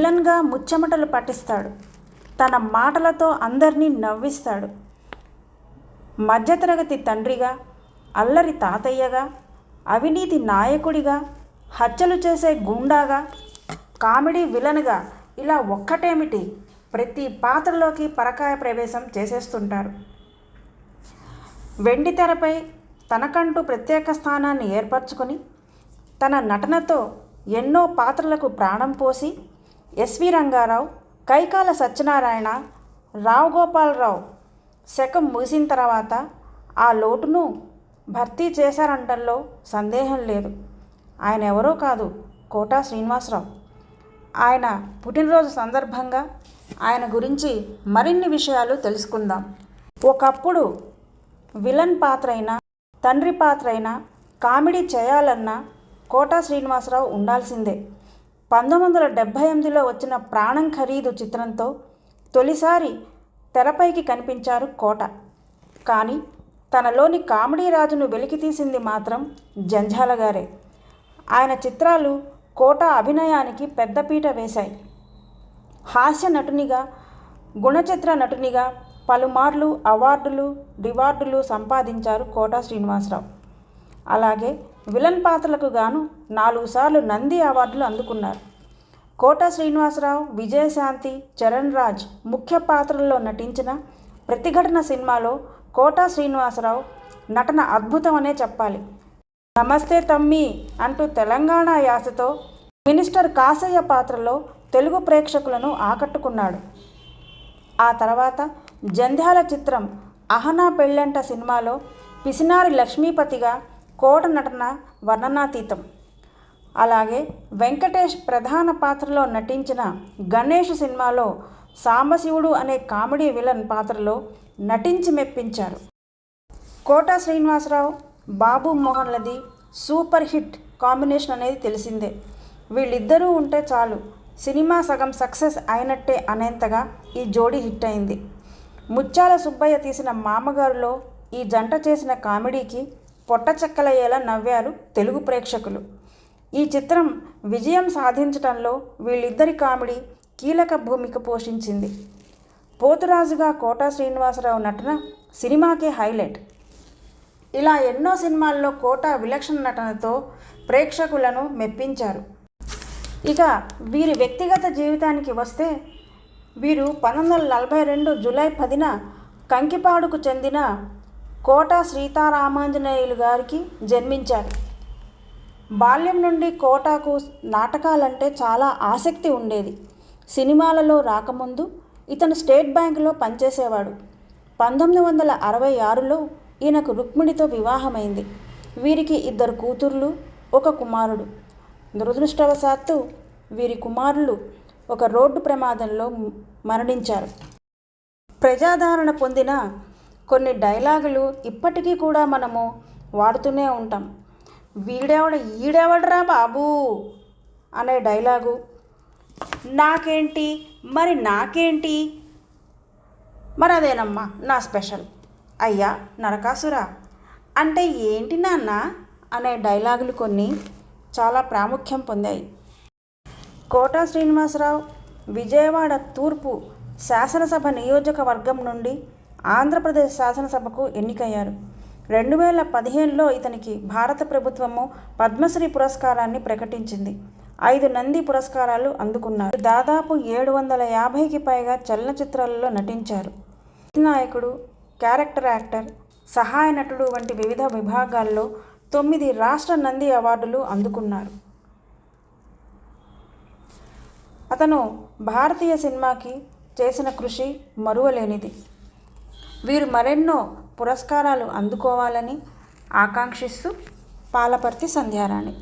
విలన్గా ముచ్చెమటలు పట్టిస్తాడు. తన మాటలతో అందరినీ నవ్విస్తాడు. మధ్యతరగతి తండ్రిగా, అల్లరి తాతయ్యగా, అవినీతి నాయకుడిగా, హత్యలు చేసే గూండాగా, కామెడీ విలన్గా, ఇలా ఒక్కటేమిటి ప్రతి పాత్రలోకి పరకాయ ప్రవేశం చేసేస్తుంటారు. వెండితెరపై తనకంటూ ప్రత్యేక స్థానాన్ని ఏర్పరచుకొని తన నటనతో ఎన్నో పాత్రలకు ప్రాణం పోసి ఎస్వి రంగారావు, కైకాల సత్యనారాయణ, రావు గోపాలరావు శకం ముగిసిన తర్వాత ఆ లోటును భర్తీ చేశారంటల్లో సందేహం లేదు. ఆయన ఎవరో కాదు, కోటా శ్రీనివాసరావు. ఆయన పుట్టినరోజు సందర్భంగా ఆయన గురించి మరిన్ని విషయాలు తెలుసుకుందాం. ఒకప్పుడు విలన్ పాత్ర అయినా, తండ్రి పాత్ర అయినా, కామెడీ చేయాలన్నా కోటా శ్రీనివాసరావు ఉండాల్సిందే. 1978లో వచ్చిన ప్రాణం ఖరీదు చిత్రంతో తొలిసారి తెరపైకి కనిపించారు కోట. కానీ తనలోని కామెడీ రాజును వెలికితీసింది మాత్రం జంధ్యాల గారే. ఆయన చిత్రాలు కోట అభినయానికి పెద్దపీట వేశాయి. హాస్య నటునిగా, గుణచిత్ర నటునిగా పలుమార్లు అవార్డులు, రివార్డులు సంపాదించారు కోటా శ్రీనివాసరావు. అలాగే విలన్ పాత్రలకు గాను 4 సార్లు నంది అవార్డులు అందుకున్నారు. కోటా శ్రీనివాసరావు, విజయశాంతి, చరణ్ రాజ్ ముఖ్య పాత్రల్లో నటించిన ప్రతిఘటన సినిమాలో కోటా శ్రీనివాసరావు నటన అద్భుతం అనే చెప్పాలి. నమస్తే తమ్మి అంటూ తెలంగాణ యాసతో మినిస్టర్ కాసయ్య పాత్రలో తెలుగు ప్రేక్షకులను ఆకట్టుకున్నాడు. ఆ తర్వాత జంధ్యాల చిత్రం అహనా పెళ్ళంట సినిమాలో పిసినారి లక్ష్మీపతిగా కోట నటన వర్ణనాతీతం. అలాగే వెంకటేష్ ప్రధాన పాత్రలో నటించిన గణేష్ సినిమాలో సాంబశివుడు అనే కామెడీ విలన్ పాత్రలో నటించి మెప్పించారు. కోటా శ్రీనివాసరావు, బాబు మోహన్లది సూపర్ హిట్ కాంబినేషన్ అనేది తెలిసిందే. వీళ్ళిద్దరూ ఉంటే చాలు సినిమా సగం సక్సెస్ అయినట్టే అనేంతగా ఈ జోడీ హిట్ అయింది. ముత్యాల సుబ్బయ్య తీసిన మామగారులో ఈ జంట చేసిన కామెడీకి పొట్ట చెక్కలయ్యేలా నవ్వారు తెలుగు ప్రేక్షకులు. ఈ చిత్రం విజయం సాధించడంలో వీళ్ళిద్దరి కామెడీ కీలక భూమిక పోషించింది. పోతురాజుగా కోటా శ్రీనివాసరావు నటన సినిమాకే హైలైట్. ఇలా ఎన్నో సినిమాల్లో కోటా విలక్షణ నటనతో ప్రేక్షకులను మెప్పించారు. ఇక వీరి వ్యక్తిగత జీవితానికి వస్తే వీరు 1942 జూలై 10న కంకిపాడుకు చెందిన కోటా సీతారామాంజనేయులు గారికి జన్మించారు. బాల్యం నుండి కోటాకు నాటకాలంటే చాలా ఆసక్తి ఉండేది. సినిమాలలో రాకముందు ఇతను స్టేట్ బ్యాంకులో పనిచేసేవాడు. 1966లో ఈయనకు రుక్మిణితో వివాహమైంది. వీరికి 2 కూతుర్లు, 1 కుమారుడు. దురదృష్టవశాత్తు వీరి కుమారులు ఒక రోడ్డు ప్రమాదంలో మరణించారు. ప్రజాదరణ పొందిన కొన్ని డైలాగులు ఇప్పటికీ కూడా మనము వాడుతూనే ఉంటాం. ఈడెవడరా బాబూ అనే డైలాగు, నాకేంటి మరి నాకేంటి మరి అదేనమ్మా నా స్పెషల్, అయ్యా నరకాసురా అంటే ఏంటి నాన్న అనే డైలాగులు కొన్ని చాలా ప్రాముఖ్యం పొందాయి. కోటా శ్రీనివాసరావు విజయవాడ తూర్పు శాసనసభ నియోజకవర్గం నుండి ఆంధ్రప్రదేశ్ శాసనసభకు ఎన్నికయ్యారు. 2015లో ఇతనికి భారత ప్రభుత్వము పద్మశ్రీ పురస్కారాన్ని ప్రకటించింది. 5 నంది పురస్కారాలు అందుకున్నారు. దాదాపు 750కి పైగా చలనచిత్రాలలో నటించారు. నాయకుడు, క్యారెక్టర్ యాక్టర్, సహాయ నటుడు వంటి వివిధ విభాగాల్లో 9 రాష్ట్ర నంది అవార్డులు అందుకున్నారు. అతను భారతీయ సినిమాకి చేసిన కృషి మరువలేనిది. వీరు మరెన్నో పురస్కారాలు అందుకోవాలని ఆకాంక్షిస్తూ పాలపర్తి సంధ్యారాణి.